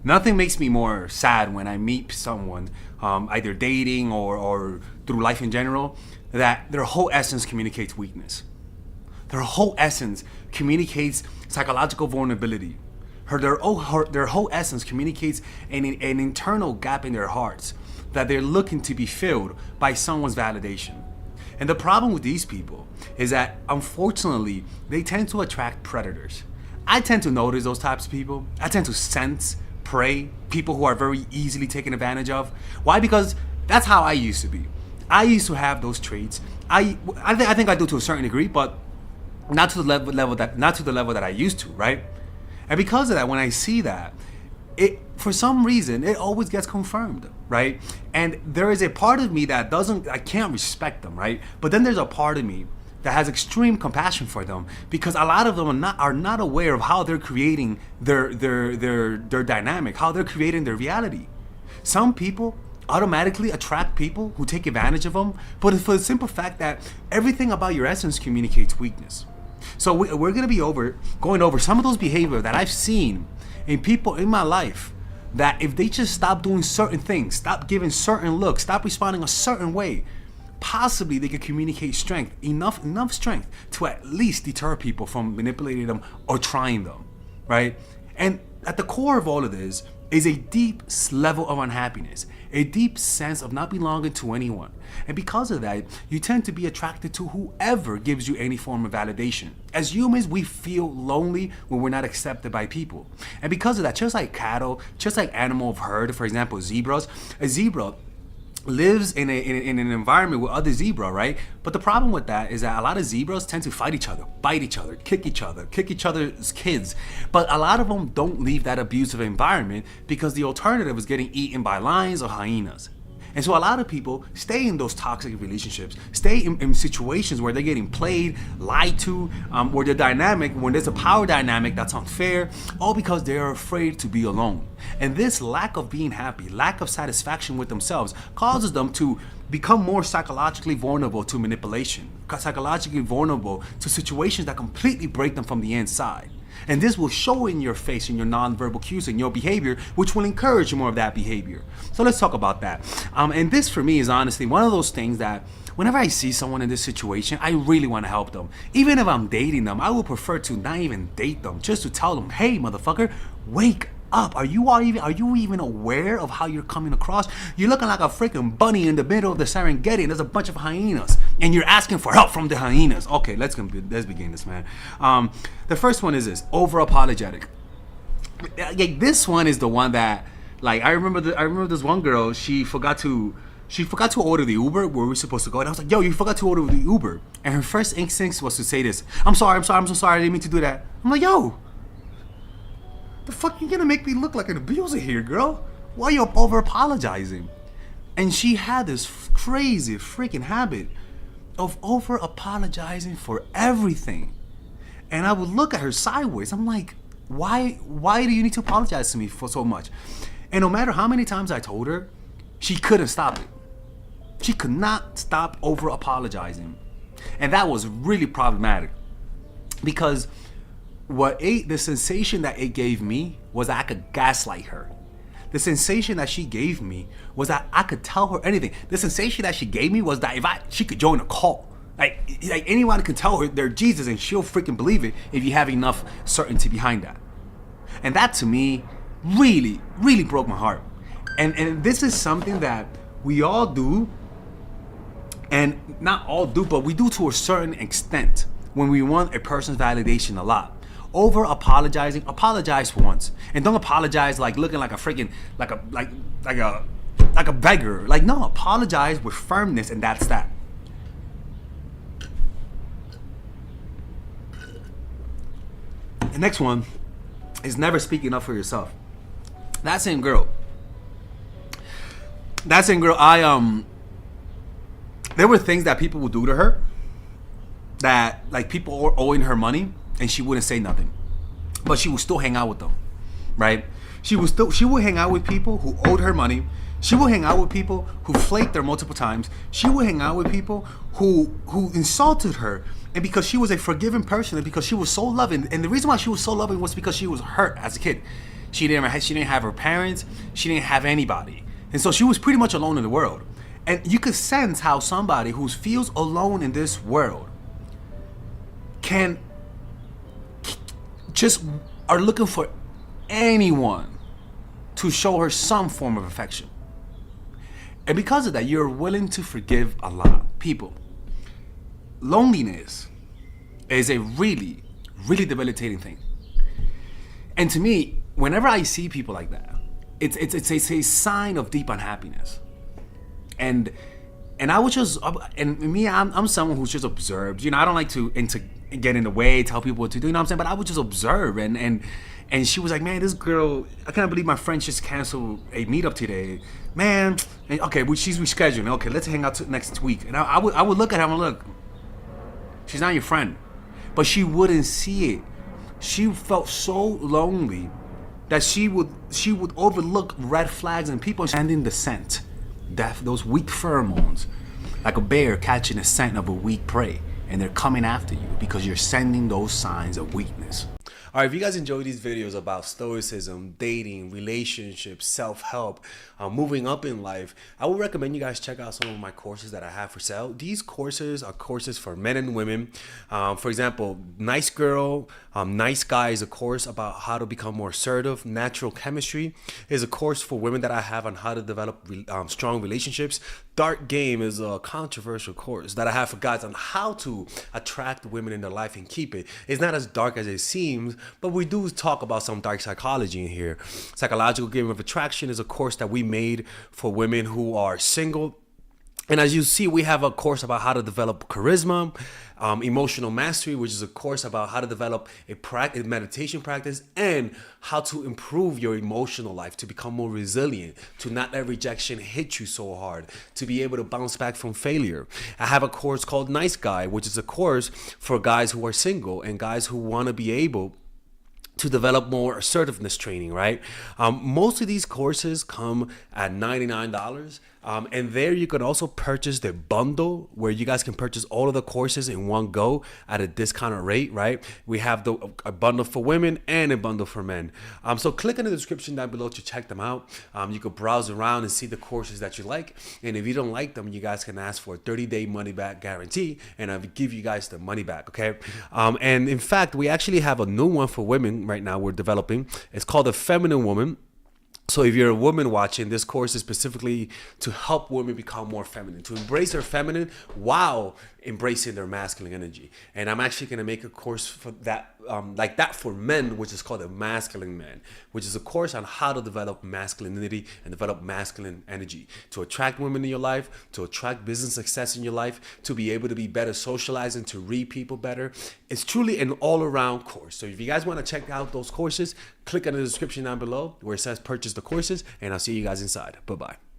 Nothing makes me more sad when I meet someone, either dating or through life in general, that their whole essence communicates weakness. Their whole essence communicates psychological vulnerability. Their whole essence communicates an internal gap in their hearts that they're looking to be filled by someone's validation. And the problem with these people is that unfortunately they tend to attract predators. I tend to notice those types of people. I tend to sense, prey, people who are very easily taken advantage of. Why? Because that's how I used to be. I used to have those traits. I think I do to a certain degree, but not to the level that I used to, right? And because of that, when I see that, it for some reason it always gets confirmed, right? And there is a part of me that doesn't, I can't respect them, right? But then there's a part of me that has extreme compassion for them because a lot of them are not aware of how they're creating their dynamic, how they're creating their reality. Some people automatically attract people who take advantage of them, but for the simple fact that everything about your essence communicates weakness. So we're going to be going over some of those behavior that I've seen in people in my life, that if they just stop doing certain things, stop giving certain looks, stop responding a certain way, possibly they could communicate strength, enough strength to at least deter people from manipulating them or trying them, right? And at the core of all of this is a deep level of unhappiness, a deep sense of not belonging to anyone. And because of that, you tend to be attracted to whoever gives you any form of validation. As humans, we feel lonely when we're not accepted by people. And because of that, just like cattle, just like animal of herd, for example, zebras, a zebra lives in an environment with other zebra, right? But the problem with that is that a lot of zebras tend to fight each other, bite each other, kick each other's kids. But a lot of them don't leave that abusive environment because the alternative is getting eaten by lions or hyenas. And so a lot of people stay in those toxic relationships, stay in situations where they're getting played, lied to, where the dynamic, when there's a power dynamic that's unfair, all because they're afraid to be alone. And this lack of being happy, lack of satisfaction with themselves, causes them to become more psychologically vulnerable to manipulation, psychologically vulnerable to situations that completely break them from the inside. And this will show in your face, in your nonverbal cues, in your behavior, which will encourage more of that behavior. So let's talk about that. And this for me is honestly one of those things that whenever I see someone in this situation, I really want to help them. Even if I'm dating them, I would prefer to not even date them, just to tell them, hey, motherfucker, wake up. Are you even aware of how you're coming across? You're looking like a freaking bunny in the middle of the Serengeti and there's a bunch of hyenas and you're asking for help from the hyenas. Okay, let's begin this, man. The first one is this: over apologetic. This one is the one that, like, I remember this one girl, she forgot to order the Uber where we were supposed to go, and I was like, yo, you forgot to order the Uber. And her first instinct was to say this: I'm so sorry, I didn't mean to do that. I'm like, yo, the fuck you gonna make me look like an abuser here, girl? Why are you over apologizing? And she had this crazy freaking habit of over apologizing for everything. And I would look at her sideways. I'm like, why do you need to apologize to me for so much? And no matter how many times I told her, she couldn't stop it. She could not stop over apologizing. And that was really problematic because the sensation that it gave me was that I could gaslight her. The sensation that she gave me was that I could tell her anything. The sensation that she gave me was that she could join a cult. Like anyone can tell her they're Jesus and she'll freaking believe it if you have enough certainty behind that. And that to me really, really broke my heart. And this is something that we all do, and not all do, but we do to a certain extent when we want a person's validation a lot. Over apologizing, apologize once, and don't apologize like looking like a freaking like a beggar. Like, no, apologize with firmness, and that's that. The next one is never speaking up for yourself. That same girl, there were things that people would do to her that, like, people were owing her money and she wouldn't say nothing, but she would still hang out with them, right? She would hang out with people who owed her money. She would hang out with people who flaked her multiple times. She would hang out with people who insulted her. And because she was a forgiving person and because she was so loving, and the reason why she was so loving was because she was hurt as a kid. She didn't have her parents. She didn't have anybody, and so she was pretty much alone in the world. And you could sense how somebody who feels alone in this world can just are looking for anyone to show her some form of affection. And because of that, you're willing to forgive a lot. People, loneliness is a really, really debilitating thing. And to me, whenever I see people like that, it's a sign of deep unhappiness. And I was just, and me, I'm someone who's just observed. You know, I don't like to get in the way, tell people what to do. You know what I'm saying? But I would just observe. And she was like, man, this girl, I can't believe my friend just canceled a meetup today. Man, okay, she's rescheduling. Okay, let's hang out next week. And I would look at her and look, she's not your friend. But she wouldn't see it. She felt so lonely that she would overlook red flags and people sending the scent, those weak pheromones, like a bear catching the scent of a weak prey, and they're coming after you because you're sending those signs of weakness. All right, if you guys enjoy these videos about stoicism, dating, relationships, self-help, moving up in life, I would recommend you guys check out some of my courses that I have for sale. These courses are courses for men and women. For example, Nice Girl, Nice Guy is a course about how to become more assertive. Natural Chemistry is a course for women that I have on how to develop strong relationships. Dark Game is a controversial course that I have for guys on how to attract women in their life and keep it. It's not as dark as it seems, but we do talk about some dark psychology in here. Psychological Game of Attraction is a course that we made for women who are single. And as you see, we have a course about how to develop charisma, Emotional Mastery, which is a course about how to develop a meditation practice and how to improve your emotional life, to become more resilient, to not let rejection hit you so hard, to be able to bounce back from failure. I have a course called Nice Guy, which is a course for guys who are single and guys who want to be able to develop more assertiveness training, right? Most of these courses come at $99. And there you can also purchase the bundle where you guys can purchase all of the courses in one go at a discounted rate, right? We have a bundle for women and a bundle for men. So click in the description down below to check them out. You can browse around and see the courses that you like. And if you don't like them, you guys can ask for a 30-day money-back guarantee, and I'll give you guys the money back, okay? And in fact, we actually have a new one for women right now we're developing. It's called The Feminine Woman. So if you're a woman watching, this course is specifically to help women become more feminine, to embrace their feminine while embracing their masculine energy. And I'm actually going to make a course for that, like that for men, which is called The Masculine Man, which is a course on how to develop masculinity and develop masculine energy, to attract women in your life, to attract business success in your life, to be able to be better socializing, to read people better. It's truly an all-around course. So if you guys want to check out those courses, click on the description down below where it says purchase the courses, and I'll see you guys inside. Bye-bye.